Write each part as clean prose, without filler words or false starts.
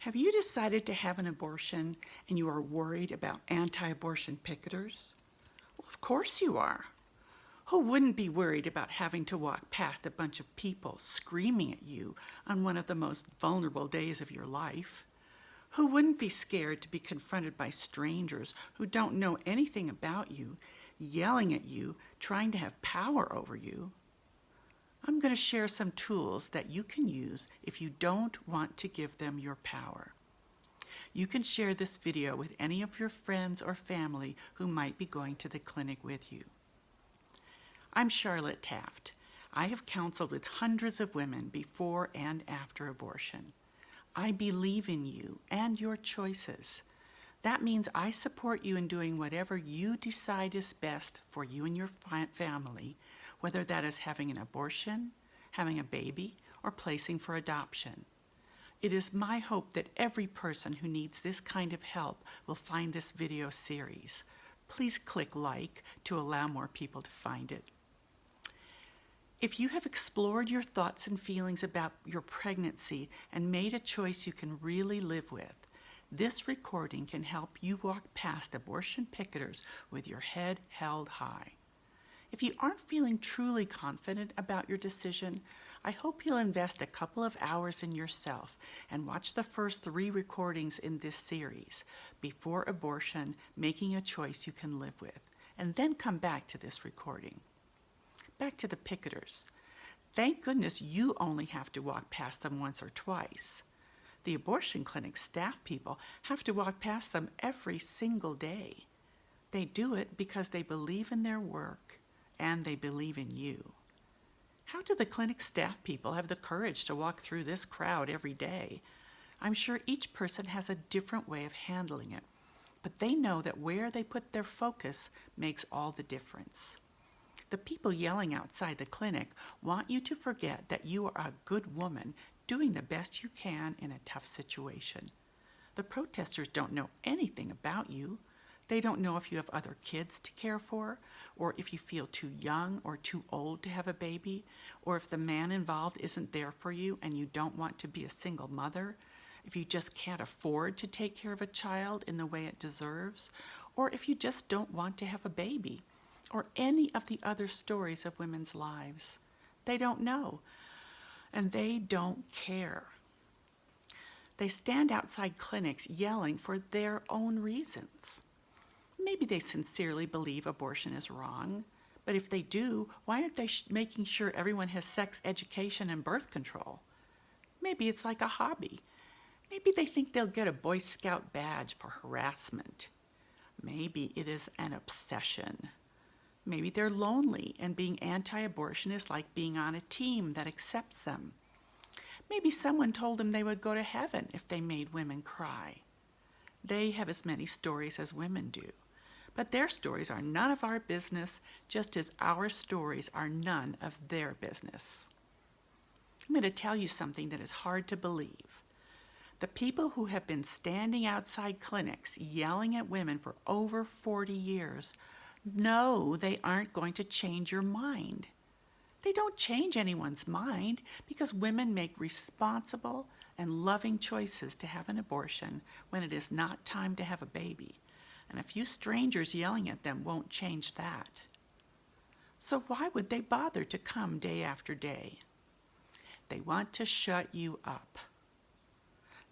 Have you decided to have an abortion and you are worried about anti-abortion picketers? Well, of course you are. Who wouldn't be worried about having to walk past a bunch of people screaming at you on one of the most vulnerable days of your life? Who wouldn't be scared to be confronted by strangers who don't know anything about you, yelling at you, trying to have power over you? I'm going to share some tools that you can use if you don't want to give them your power. You can share this video with any of your friends or family who might be going to the clinic with you. I'm Charlotte Taft. I have counseled with hundreds of women before and after abortion. I believe in you and your choices. That means I support you in doing whatever you decide is best for you and your family, whether that is having an abortion, having a baby, or placing for adoption. It is my hope that every person who needs this kind of help will find this video series. Please click like to allow more people to find it. If you have explored your thoughts and feelings about your pregnancy and made a choice you can really live with, this recording can help you walk past abortion picketers with your head held high. If you aren't feeling truly confident about your decision, I hope you'll invest a couple of hours in yourself and watch the first 3 recordings in this series, Before Abortion, Making a Choice You Can Live With, and then come back to this recording. Back to the picketers. Thank goodness you only have to walk past them once or twice. The abortion clinic staff people have to walk past them every single day. They do it because they believe in their work and they believe in you. How do the clinic staff people have the courage to walk through this crowd every day? I'm sure each person has a different way of handling it, but they know that where they put their focus makes all the difference. The people yelling outside the clinic want you to forget that you are a good woman doing the best you can in a tough situation. The protesters don't know anything about you. They don't know if you have other kids to care for, or if you feel too young or too old to have a baby, or if the man involved isn't there for you and you don't want to be a single mother, if you just can't afford to take care of a child in the way it deserves, or if you just don't want to have a baby, or any of the other stories of women's lives. They don't know, and they don't care. They stand outside clinics yelling for their own reasons. Maybe they sincerely believe abortion is wrong, but if they do, why aren't they making sure everyone has sex education and birth control? Maybe it's like a hobby. Maybe they think they'll get a Boy Scout badge for harassment. Maybe it is an obsession. Maybe they're lonely and being anti-abortion is like being on a team that accepts them. Maybe someone told them they would go to heaven if they made women cry. They have as many stories as women do. But their stories are none of our business, just as our stories are none of their business. I'm going to tell you something that is hard to believe. The people who have been standing outside clinics yelling at women for over 40 years know they aren't going to change your mind. They don't change anyone's mind because women make responsible and loving choices to have an abortion when it is not time to have a baby. And a few strangers yelling at them won't change that. So why would they bother to come day after day? They want to shut you up.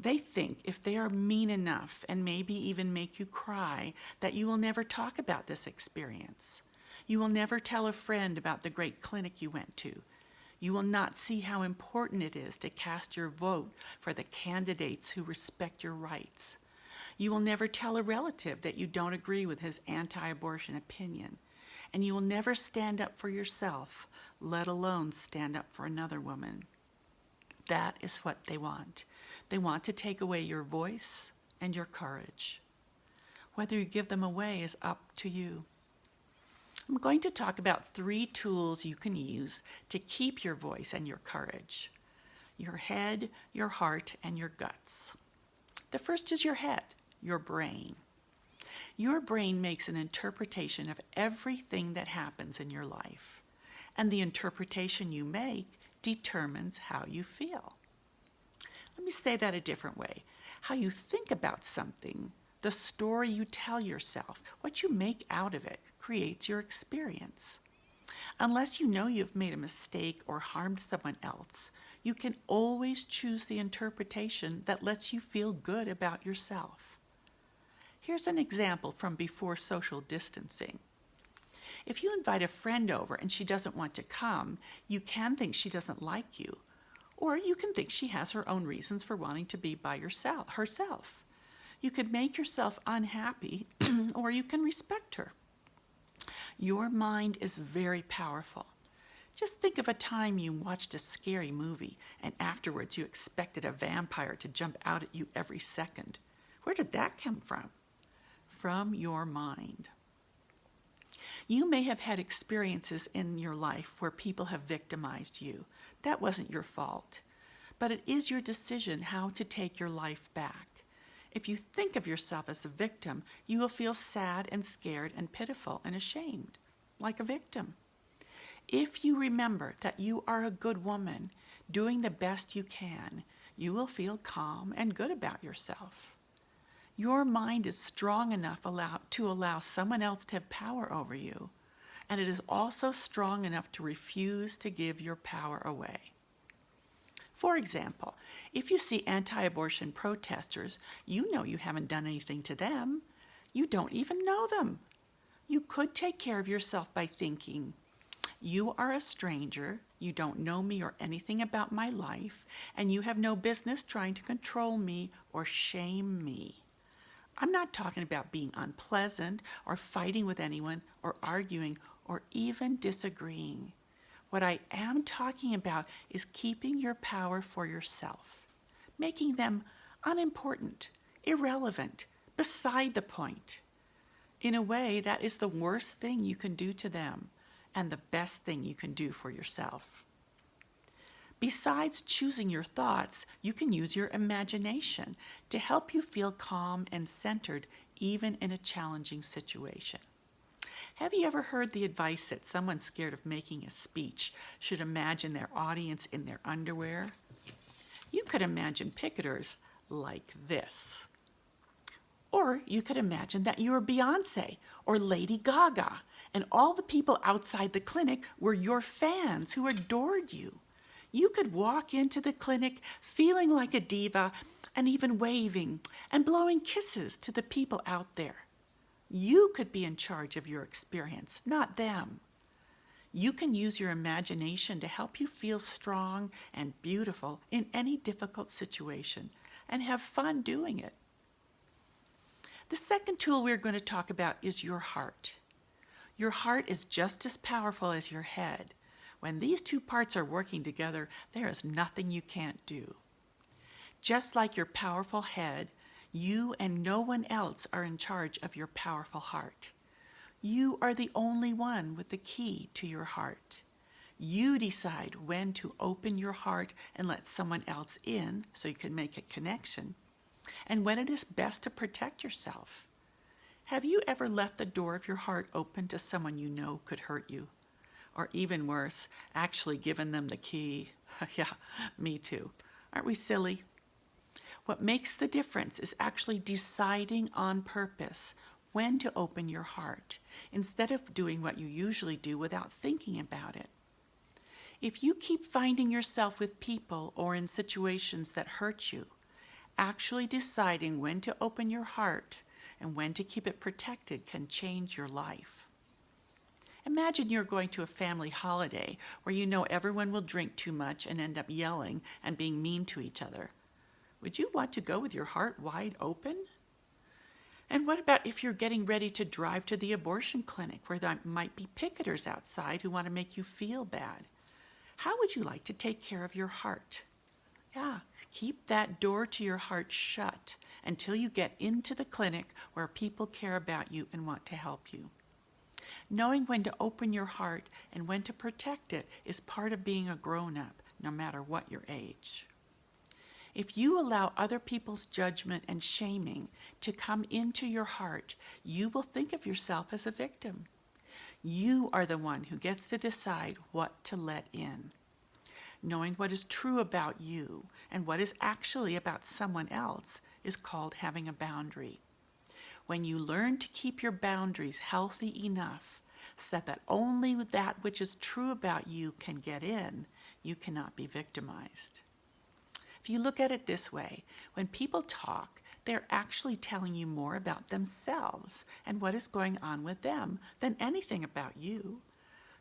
They think if they are mean enough and maybe even make you cry, that you will never talk about this experience. You will never tell a friend about the great clinic you went to. You will not see how important it is to cast your vote for the candidates who respect your rights. You will never tell a relative that you don't agree with his anti-abortion opinion. And you will never stand up for yourself, let alone stand up for another woman. That is what they want. They want to take away your voice and your courage. Whether you give them away is up to you. I'm going to talk about 3 tools you can use to keep your voice and your courage. Your head, your heart, and your guts. The first is your head, your brain. Your brain makes an interpretation of everything that happens in your life, and the interpretation you make determines how you feel. Let me say that a different way. How you think about something, the story you tell yourself, what you make out of it, creates your experience. Unless you know you've made a mistake or harmed someone else, you can always choose the interpretation that lets you feel good about yourself. Here's an example from before social distancing. If you invite a friend over and she doesn't want to come, you can think she doesn't like you, or you can think she has her own reasons for wanting to be by herself. You could make yourself unhappy, or you can respect her. Your mind is very powerful. Just think of a time you watched a scary movie and afterwards you expected a vampire to jump out at you every second. Where did that come from? From your mind. You may have had experiences in your life where people have victimized you. That wasn't your fault. But it is your decision how to take your life back. If you think of yourself as a victim, you will feel sad and scared and pitiful and ashamed, like a victim. If you remember that you are a good woman, doing the best you can, you will feel calm and good about yourself. Your mind is strong enough to allow someone else to have power over you, and it is also strong enough to refuse to give your power away. For example, if you see anti-abortion protesters, you know you haven't done anything to them. You don't even know them. You could take care of yourself by thinking, you are a stranger, you don't know me or anything about my life, and you have no business trying to control me or shame me. I'm not talking about being unpleasant or fighting with anyone or arguing or even disagreeing. What I am talking about is keeping your power for yourself, making them unimportant, irrelevant, beside the point. In a way, that is the worst thing you can do to them and the best thing you can do for yourself. Besides choosing your thoughts, you can use your imagination to help you feel calm and centered even in a challenging situation. Have you ever heard the advice that someone scared of making a speech should imagine their audience in their underwear? You could imagine picketers like this. Or you could imagine that you were Beyonce or Lady Gaga, and all the people outside the clinic were your fans who adored you. You could walk into the clinic feeling like a diva and even waving and blowing kisses to the people out there. You could be in charge of your experience, not them. You can use your imagination to help you feel strong and beautiful in any difficult situation and have fun doing it. The second tool we're going to talk about is your heart. Your heart is just as powerful as your head. When these two parts are working together, there is nothing you can't do. Just like your powerful head, you and no one else are in charge of your powerful heart. You are the only one with the key to your heart. You decide when to open your heart and let someone else in so you can make a connection, and when it is best to protect yourself. Have you ever left the door of your heart open to someone you know could hurt you? Or even worse, actually given them the key? Yeah, me too. Aren't we silly? What makes the difference is actually deciding on purpose when to open your heart, instead of doing what you usually do without thinking about it. If you keep finding yourself with people or in situations that hurt you, actually deciding when to open your heart and when to keep it protected can change your life. Imagine you're going to a family holiday where you know everyone will drink too much and end up yelling and being mean to each other. Would you want to go with your heart wide open? And what about if you're getting ready to drive to the abortion clinic where there might be picketers outside who want to make you feel bad? How would you like to take care of your heart? Yeah, keep that door to your heart shut until you get into the clinic where people care about you and want to help you. Knowing when to open your heart and when to protect it is part of being a grown-up, no matter what your age. If you allow other people's judgment and shaming to come into your heart, you will think of yourself as a victim. You are the one who gets to decide what to let in. Knowing what is true about you and what is actually about someone else is called having a boundary. When you learn to keep your boundaries healthy enough so that only that which is true about you can get in, you cannot be victimized. If you look at it this way, when people talk, they're actually telling you more about themselves and what is going on with them than anything about you.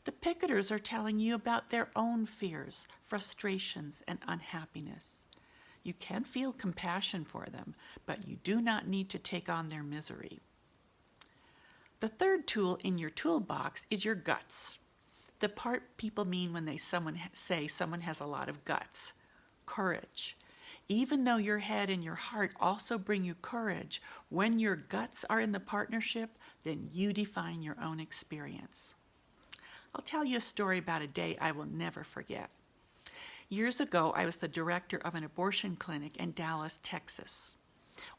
The picketers are telling you about their own fears, frustrations, and unhappiness. You can feel compassion for them, but you do not need to take on their misery. The third tool in your toolbox is your guts. The part people mean when they say someone has a lot of guts. Courage. Even though your head and your heart also bring you courage, when your guts are in the partnership, then you define your own experience. I'll tell you a story about a day I will never forget. Years ago, I was the director of an abortion clinic in Dallas, Texas.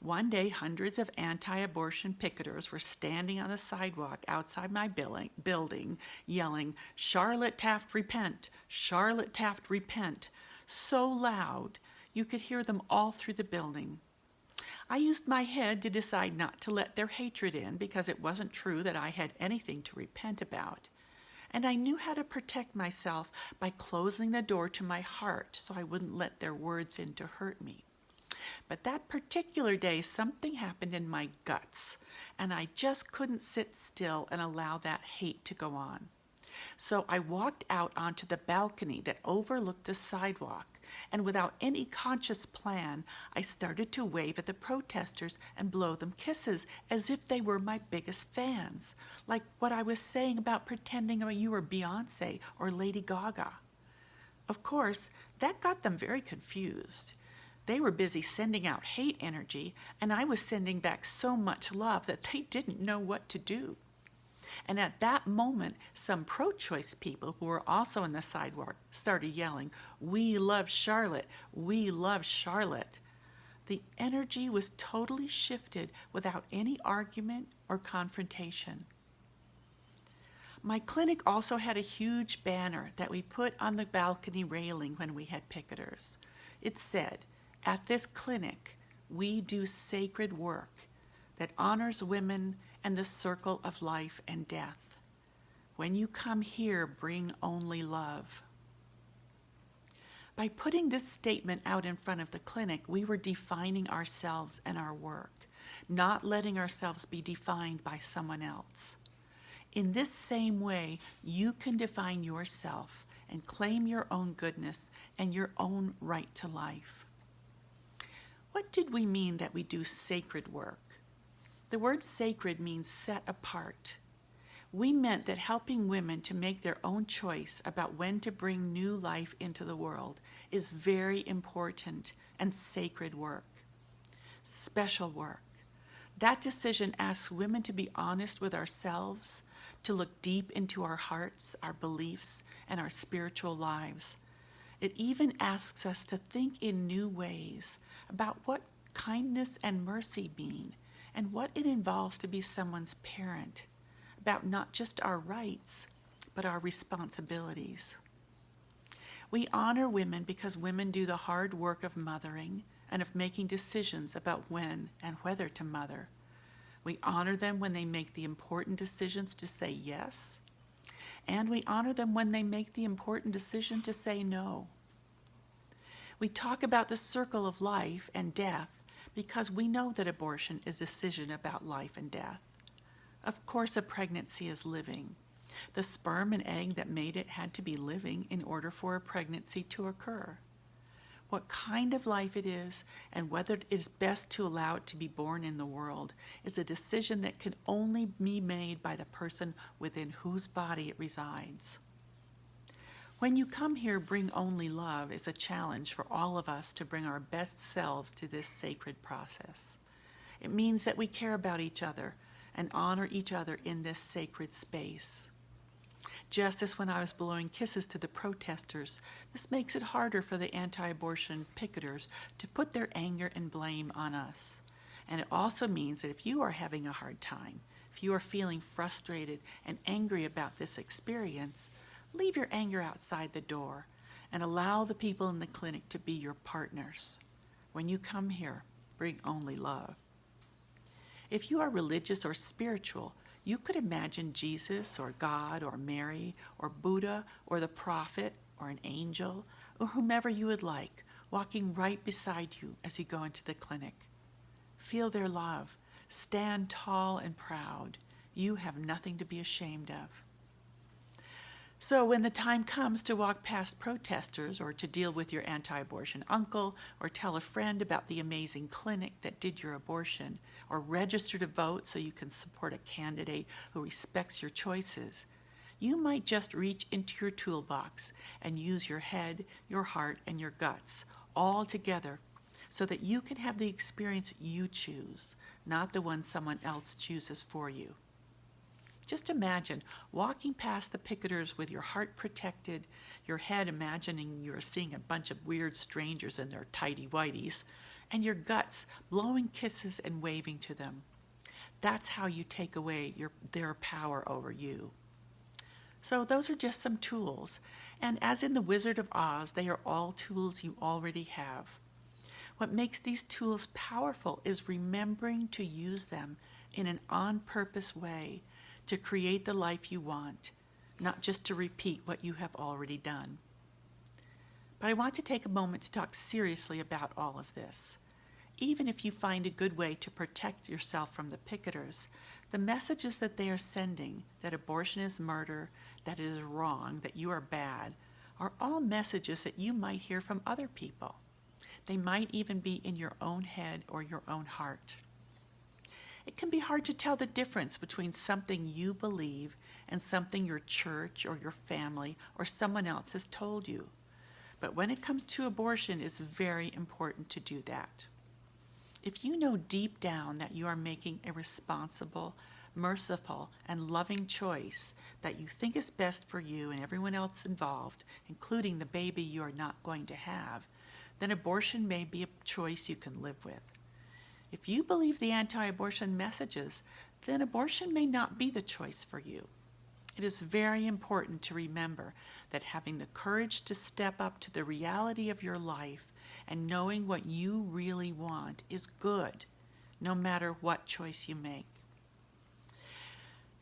One day, hundreds of anti-abortion picketers were standing on the sidewalk outside my building, yelling, "Charlotte Taft, repent! Charlotte Taft, repent!" so loud you could hear them all through the building. I used my head to decide not to let their hatred in because it wasn't true that I had anything to repent about. And I knew how to protect myself by closing the door to my heart so I wouldn't let their words in to hurt me. But that particular day, something happened in my guts, and I just couldn't sit still and allow that hate to go on. So I walked out onto the balcony that overlooked the sidewalk, and without any conscious plan, I started to wave at the protesters and blow them kisses as if they were my biggest fans, like what I was saying about pretending you were Beyoncé or Lady Gaga. Of course, that got them very confused. They were busy sending out hate energy, and I was sending back so much love that they didn't know what to do. And at that moment, some pro-choice people who were also on the sidewalk started yelling, "We love Charlotte! We love Charlotte!" The energy was totally shifted without any argument or confrontation. My clinic also had a huge banner that we put on the balcony railing when we had picketers. It said, "At this clinic, we do sacred work that honors women and the circle of life and death. When you come here, bring only love." By putting this statement out in front of the clinic, we were defining ourselves and our work, not letting ourselves be defined by someone else. In this same way, you can define yourself and claim your own goodness and your own right to life. What did we mean that we do sacred work? The word sacred means set apart. We meant that helping women to make their own choice about when to bring new life into the world is very important and sacred work. Special work. That decision asks women to be honest with ourselves, to look deep into our hearts, our beliefs, and our spiritual lives. It even asks us to think in new ways about what kindness and mercy mean and what it involves to be someone's parent, about not just our rights, but our responsibilities. We honor women because women do the hard work of mothering and of making decisions about when and whether to mother. We honor them when they make the important decisions to say yes, and we honor them when they make the important decision to say no. We talk about the circle of life and death because we know that abortion is a decision about life and death. Of course, a pregnancy is living. The sperm and egg that made it had to be living in order for a pregnancy to occur. What kind of life it is and whether it is best to allow it to be born in the world is a decision that can only be made by the person within whose body it resides. When you come here, bring only love is a challenge for all of us to bring our best selves to this sacred process. It means that we care about each other and honor each other in this sacred space. Just as when I was blowing kisses to the protesters, this makes it harder for the anti-abortion picketers to put their anger and blame on us. And it also means that if you are having a hard time, if you are feeling frustrated and angry about this experience, leave your anger outside the door and allow the people in the clinic to be your partners. When you come here, bring only love. If you are religious or spiritual, you could imagine Jesus or God or Mary or Buddha or the prophet or an angel or whomever you would like walking right beside you as you go into the clinic. Feel their love. Stand tall and proud. You have nothing to be ashamed of. So when the time comes to walk past protesters or to deal with your anti-abortion uncle or tell a friend about the amazing clinic that did your abortion or register to vote so you can support a candidate who respects your choices, you might just reach into your toolbox and use your head, your heart, and your guts all together so that you can have the experience you choose, not the one someone else chooses for you. Just imagine walking past the picketers with your heart protected, your head imagining you're seeing a bunch of weird strangers in their tighty-whities, and your guts blowing kisses and waving to them. That's how you take away their power over you. So those are just some tools, and as in The Wizard of Oz, they are all tools you already have. What makes these tools powerful is remembering to use them in an on-purpose way to create the life you want, not just to repeat what you have already done. But I want to take a moment to talk seriously about all of this. Even if you find a good way to protect yourself from the picketers, the messages that they are sending, that abortion is murder, that it is wrong, that you are bad, are all messages that you might hear from other people. They might even be in your own head or your own heart. It can be hard to tell the difference between something you believe and something your church or your family or someone else has told you. But when it comes to abortion, it's very important to do that. If you know deep down that you are making a responsible, merciful, and loving choice that you think is best for you and everyone else involved, including the baby you are not going to have, then abortion may be a choice you can live with. If you believe the anti-abortion messages, then abortion may not be the choice for you. It is very important to remember that having the courage to step up to the reality of your life and knowing what you really want is good, no matter what choice you make.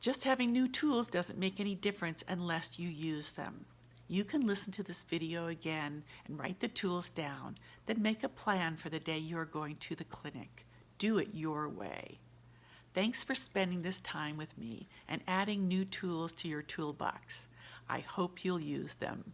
Just having new tools doesn't make any difference unless you use them. You can listen to this video again and write the tools down, then make a plan for the day you are going to the clinic. Do it your way. Thanks for spending this time with me and adding new tools to your toolbox. I hope you'll use them.